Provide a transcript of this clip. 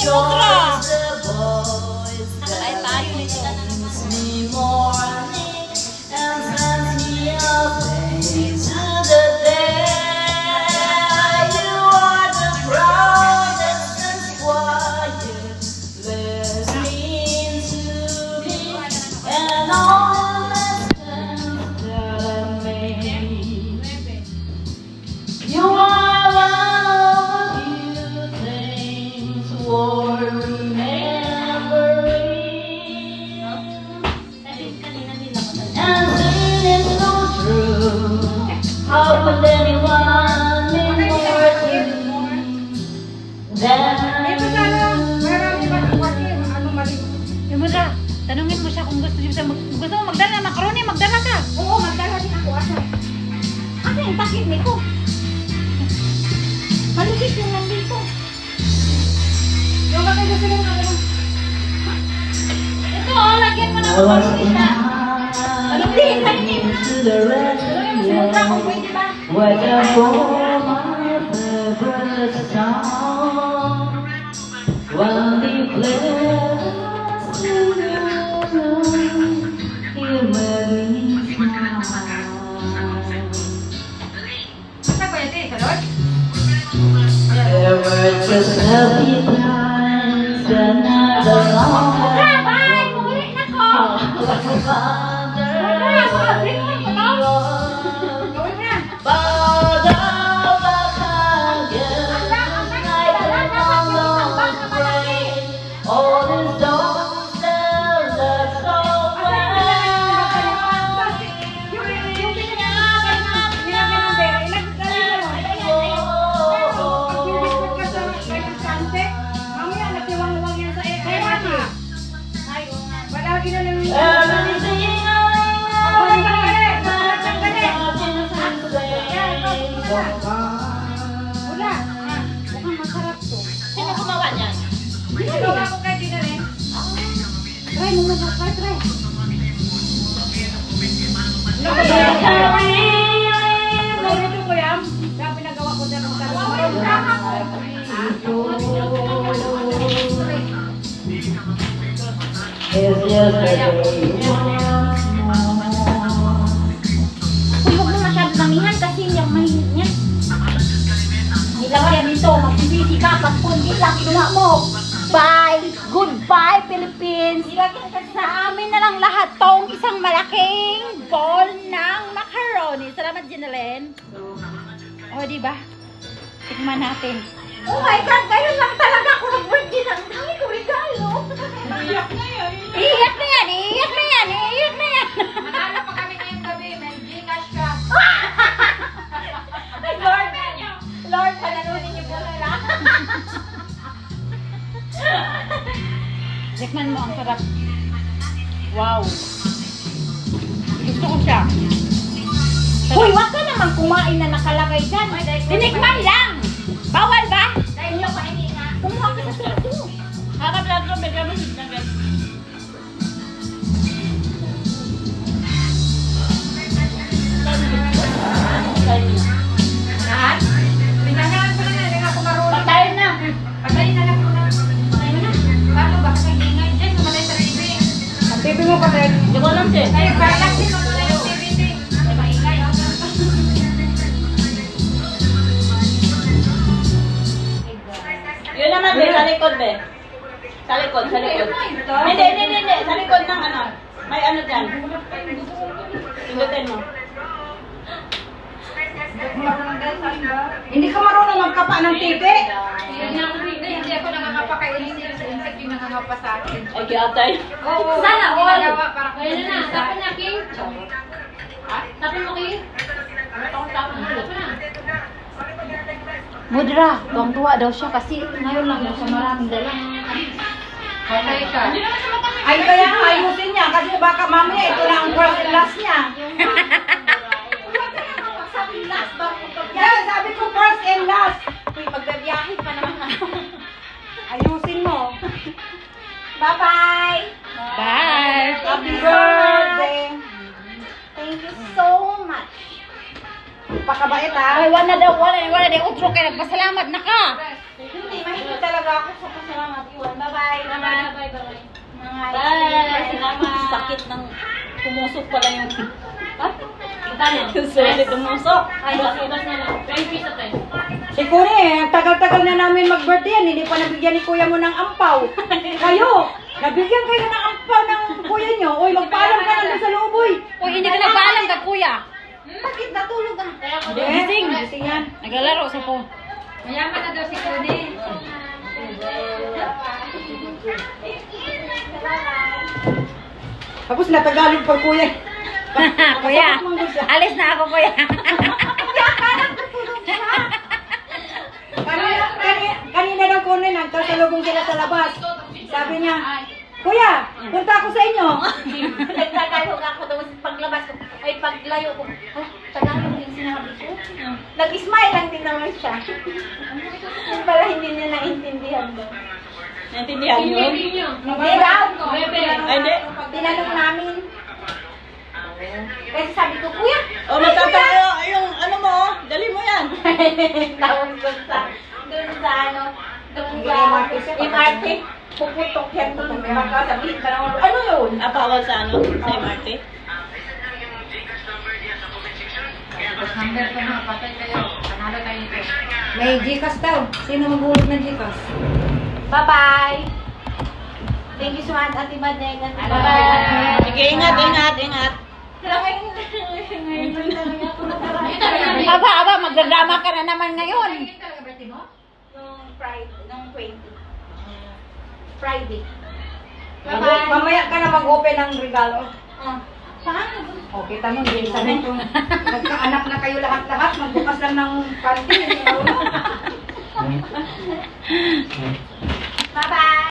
ni Mudra. Nakatay tayo nito. Tanungin mo siya kung gusto mo magdala ng macaroni, magdala ka. Oo, magdala din ako. Asa yung pakit nito? Malukit yung nandito. Yung kakay gusto yung kakay. Ito, lagyan mo na macaroni na. Malukit, kainin mo na. Tanungin mo si Mudra kung pwede ba? There were just happy times, another long Wala. Mukhang masarap to. Sino gumawa niyan? Ginagawa ko kay Dina rin. Try mo na, try. Ito ko yan. Kaya pinagawa ko dyan ang sarap. Huwag mo masyadong namihan kasi yung mahinit niya. Nilagyan nito, magsisisi ka, pagpundi lang, kinuha mo. Bye! Goodbye, Philippines! Sa amin na lang lahat tong isang malaking bowl ng macaroni. Salamat, Jenalyn. O, diba? Tikman natin. Oh my God! Ngayon lang talaga ako nag-birthday ng dami ko regalo. Iiyak na yan! Iiyak na yan! Iiyak na yan! Iiyak na yan! Manalo pa kami ngayong gabi. May Gcash ka. Lord, panalunin niyo po na lang. Tikman mo, ang sarap. Wow. Gusto ko siya. Hoy, wag ka naman kumain na nakalagay dyan. Tinikman lang. Bawal ba? Dahil yung kainin na. Kumuha ka sa plato. Harap ko, may gamit na gamit. Lahat? Pinanahan ko na yan. Hindi nga ako marunong. Patayin na. Patayin na lang ko na. Patayin mo na. Paano ba? Kasi ingay dyan. Namatay sa TV. Ang TV mo patay. Hindi ko alam siya. Ay, balak din ako na yung TV din. Ay, maingay. Yun naman, be. Sa likod, be. Sa likod, sa likod. Hindi. Sa likod ng ano. May ano dyan. Pindutin mo. Hindi ka marunong magkapa ng TV? Hindi ako nakakapakainin nila sa insect yung nakakapa sa akin. Ay, kiatay. Oo, Sana all. Ayun na, tapon na, King. Ha? Tapon mo, King? Tapon na. Mudra, tuwang-tuwa daw siya kasi ngayon lang daw siya maraming dala. Patay ka. Ay, kaya ayusin niya kasi baka mamaya ito na ang first and last niya. Yan, sabi ko first and last. Uy, magbabiyahin pa naman ako. Ayusin mo. Bye-bye. Bye. Happy birthday. Thank you so much. Pakabait ha. Ay, wala daw. Utro kayo. Nagpasalamat na ka. Hindi, mahilig talaga ako sa salamat. Iwan. Bye-bye. Bye, bye, bye. Bye. Salamat. Sakit ng tumusok pala yung... Magkano? Sulit tumusok. Ay, bas na lang. 20 piso to. Si Kuni, ang tagal-tagal na namin mag-birthday yan, hindi pa nabigyan ni kuya mo ng ampaw. Kayo, nabigyan kayo ng ampaw ng kuya nyo. Uy, magpaalam ka na doon sa loob, uy. Uy, hindi ka nagpaalam ka, kuya. Bakit natulog ka? Hindi, gising. Gising yan. Naglalaro sa phone. Mayaman na daw si Kuni. Tapos natagalog pa kuya. Kuya, alis na ako, kuya. Kanina daw Kuni, nagkasalubong sila sa labas. Sabi niya, Kuya, punta ako sa inyo. Nagtagalog ako tapos paglabas ko, ay paglayo ko, Tagalog yung sinabi ko. Nag-smile lang din naman siya. Yung pala hindi niya naintindihan doon. Naintindihan mo? Hindi daw. Ay, hindi. Tinanong namin. Kasi sabi ko, Kuya, O, magtatayo. Yung ano mo, oh. Dali mo yan. tawag doon sa ano, doon sa MRT. Puputok yan doon. Baka sabihin ka naman, ano yun? Bawal sa ano? Sa MRT? Number ko na, patay kayo. Panalo tayo ito. May Gcash daw. Sino maghulog ng Gcash? Bye-bye! Thank you so much, Ate Badeg. Bye-bye. Sige, ingat, ingat, ingat. Aba, magdrama ka na naman ngayon. Nung Nung 20. Friday. Mamaya ka na mag-open ng regalo. Paano? O, kita mo, hindi sa nito. Nagkaanak na kayo lahat-lahat. Magbukas lang ng panty.